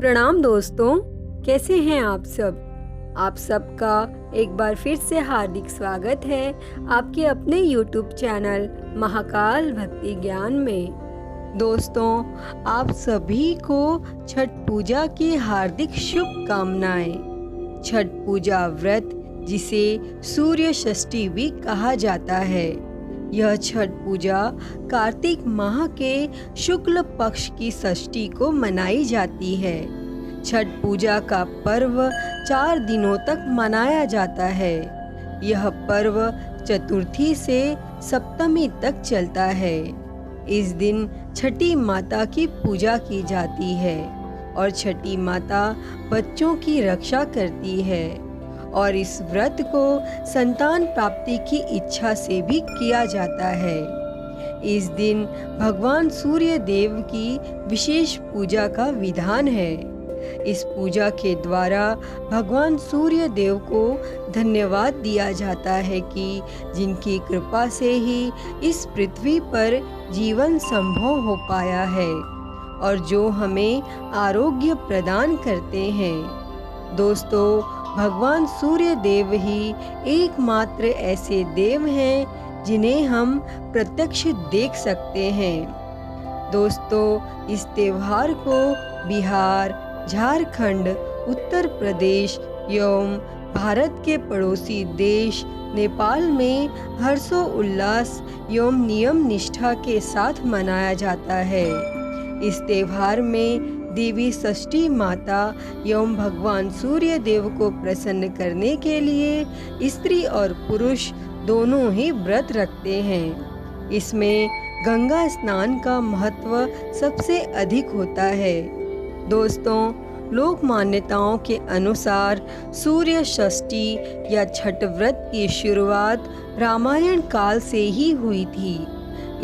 प्रणाम दोस्तों, कैसे हैं आप सब। आप सबका एक बार फिर से हार्दिक स्वागत है आपके अपने YouTube चैनल महाकाल भक्ति ज्ञान में। दोस्तों, आप सभी को छठ पूजा की हार्दिक शुभकामनाएं। छठ पूजा व्रत जिसे सूर्य षष्ठी भी कहा जाता है, यह छठ पूजा कार्तिक माह के शुक्ल पक्ष की षष्ठी को मनाई जाती है। छठ पूजा का पर्व 4 दिनों तक मनाया जाता है। यह पर्व चतुर्थी से सप्तमी तक चलता है। इस दिन छठी माता की पूजा की जाती है और छठी माता बच्चों की रक्षा करती है और इस व्रत को संतान प्राप्ति की इच्छा से भी किया जाता है। इस दिन भगवान सूर्य देव की विशेष पूजा का विधान है। इस पूजा के द्वारा भगवान सूर्य देव को धन्यवाद दिया जाता है कि जिनकी कृपा से ही इस पृथ्वी पर जीवन संभव हो पाया है और जो हमें आरोग्य प्रदान करते हैं। दोस्तों, भगवान सूर्य देव ही एकमात्र ऐसे देव हैं जिन्हें हम प्रत्यक्ष देख सकते हैं। दोस्तों, इस त्योहार को बिहार, झारखंड, उत्तर प्रदेश एवं भारत के पड़ोसी देश नेपाल में हर्षोल्लास एवं नियम निष्ठा के साथ मनाया जाता है। इस त्योहार में देवी षष्ठी माता एवं भगवान सूर्य देव को प्रसन्न करने के लिए स्त्री और पुरुष दोनों ही व्रत रखते हैं। इसमें गंगा स्नान का महत्व सबसे अधिक होता है। दोस्तों, लोक मान्यताओं के अनुसार सूर्य षष्ठी या छठ व्रत की शुरुआत रामायण काल से ही हुई थी।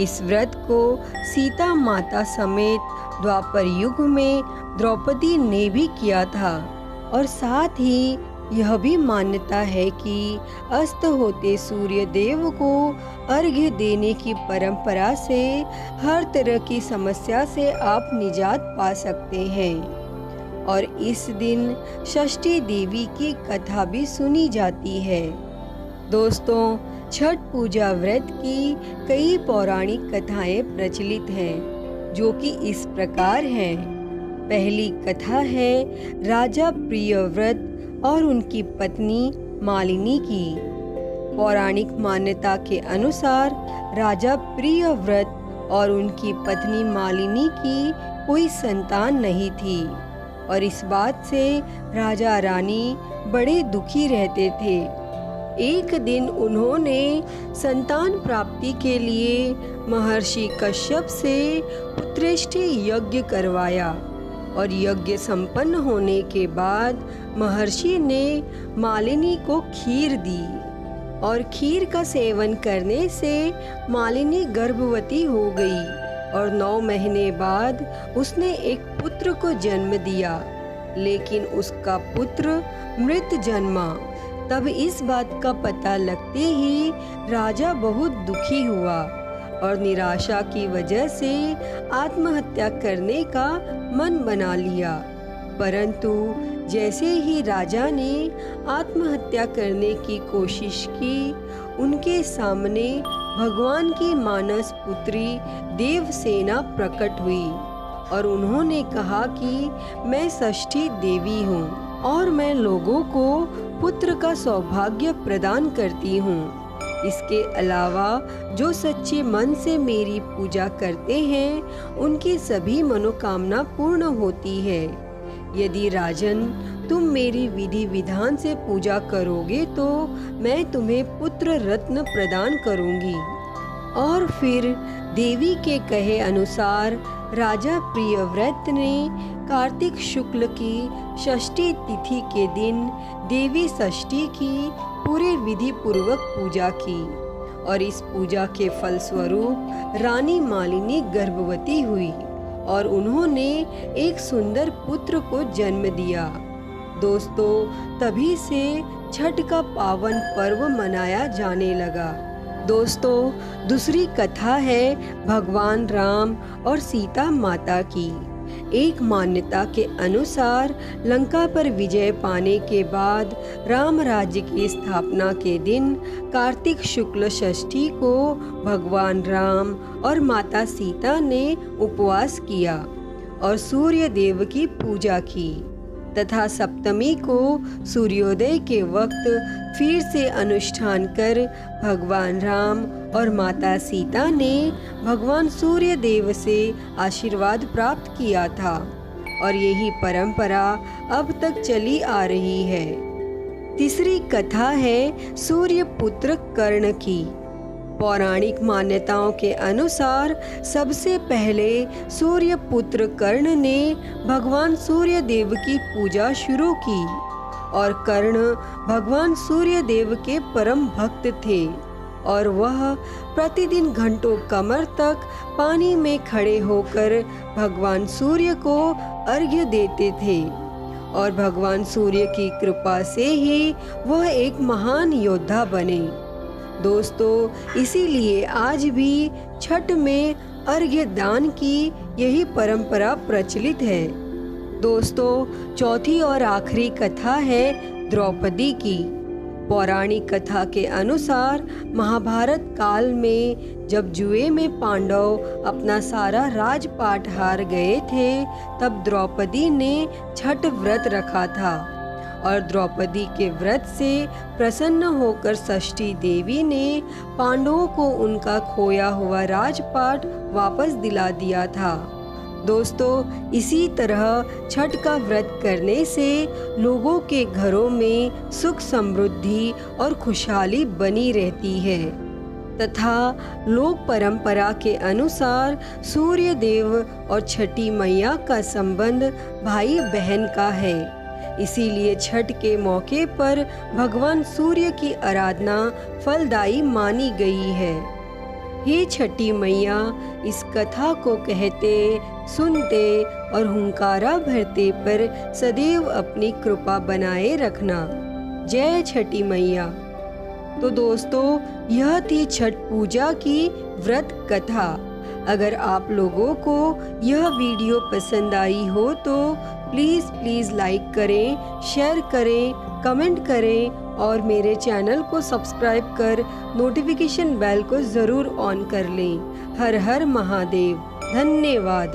इस व्रत को सीता माता समेत द्वापर युग में द्रौपदी ने भी किया था और साथ ही यह भी मान्यता है कि अस्त होते सूर्य देव को अर्घ्य देने की परंपरा से हर तरह की समस्या से आप निजात पा सकते हैं। और इस दिन षष्ठी देवी की कथा भी सुनी जाती है। दोस्तों, छठ पूजा व्रत की कई पौराणिक कथाएं प्रचलित हैं, जो कि इस प्रकार हैं। पहली कथा है राजा प्रियव्रत और उनकी पत्नी मालिनी की। पौराणिक मान्यता के अनुसार राजा प्रियव्रत और उनकी पत्नी मालिनी की कोई संतान नहीं थी और इस बात से राजा रानी बड़े दुखी रहते थे। एक दिन उन्होंने संतान प्राप्ति के लिए महर्षि कश्यप से पुत्रेष्ठि यज्ञ करवाया और यज्ञ संपन्न होने के बाद महर्षि ने मालिनी को खीर दी और खीर का सेवन करने से मालिनी गर्भवती हो गई और 9 महीने बाद उसने एक पुत्र को जन्म दिया, लेकिन उसका पुत्र मृत जन्मा। तब इस बात का पता लगते ही राजा बहुत दुखी हुआ और निराशा की वजह से आत्महत्या करने का मन बना लिया। परंतु जैसे ही राजा ने आत्महत्या करने की कोशिश की, उनके सामने भगवान की मानस पुत्री देवसेना प्रकट हुई और उन्होंने कहा कि मैं षष्ठी देवी हूँ और मैं लोगों को पुत्र का सौभाग्य प्रदान करती हूँ। इसके अलावा जो सच्चे मन से मेरी पूजा करते हैं, उनकी सभी मनोकामना पूर्ण होती है। यदि राजन तुम मेरी विधि विधान से पूजा करोगे तो मैं तुम्हें पुत्र रत्न प्रदान करूंगी। और फिर देवी के कहे अनुसार राजा प्रियव्रत ने कार्तिक शुक्ल की षष्ठी तिथि के दिन देवी षष्ठी की पूरे विधि पूर्वक पूजा की और इस पूजा के फलस्वरूप रानी मालिनी गर्भवती हुई और उन्होंने एक सुंदर पुत्र को जन्म दिया। दोस्तों, तभी से छठ का पावन पर्व मनाया जाने लगा। दोस्तों, दूसरी कथा है भगवान राम और सीता माता की। एक मान्यता के अनुसार लंका पर विजय पाने के बाद राम राज्य की स्थापना के दिन कार्तिक शुक्ल षष्ठी को भगवान राम और माता सीता ने उपवास किया और सूर्य देव की पूजा की तथा सप्तमी को सूर्योदय के वक्त फिर से अनुष्ठान कर भगवान राम और माता सीता ने भगवान सूर्य देव से आशीर्वाद प्राप्त किया था और यही परंपरा अब तक चली आ रही है। तीसरी कथा है सूर्य पुत्र कर्ण की। पौराणिक मान्यताओं के अनुसार सबसे पहले सूर्य पुत्र कर्ण ने भगवान सूर्य देव की पूजा शुरू की और कर्ण भगवान सूर्य देव के परम भक्त थे और वह प्रतिदिन घंटों कमर तक पानी में खड़े होकर भगवान सूर्य को अर्घ्य देते थे और भगवान सूर्य की कृपा से ही वह एक महान योद्धा बने। दोस्तों, इसीलिए आज भी छठ में अर्घ्य दान की यही परंपरा प्रचलित है। दोस्तों, चौथी और आखिरी कथा है द्रौपदी की। पौराणिक कथा के अनुसार महाभारत काल में जब जुए में पांडव अपना सारा राजपाट हार गए थे, तब द्रौपदी ने छठ व्रत रखा था और द्रौपदी के व्रत से प्रसन्न होकर षष्ठी देवी ने पांडवों को उनका खोया हुआ राजपाट वापस दिला दिया था। दोस्तों, इसी तरह छठ का व्रत करने से लोगों के घरों में सुख समृद्धि और खुशहाली बनी रहती है तथा लोक परंपरा के अनुसार सूर्य देव और छठी मैया का संबंध भाई बहन का है। इसीलिए छठ के मौके पर भगवान सूर्य की आराधना फलदायी मानी गई है। हे छठी मैया, इस कथा को कहते, सुनते और हुंकारा भरते पर सदैव अपनी कृपा बनाए रखना। जय छठी मैया। तो दोस्तों, यह थी छठ पूजा की व्रत कथा। अगर आप लोगों को यह वीडियो पसंद आई हो तो प्लीज़ लाइक करें, शेयर करें, कमेंट करें और मेरे चैनल को सब्सक्राइब कर नोटिफिकेशन बेल को ज़रूर ऑन कर लें। हर हर महादेव। धन्यवाद।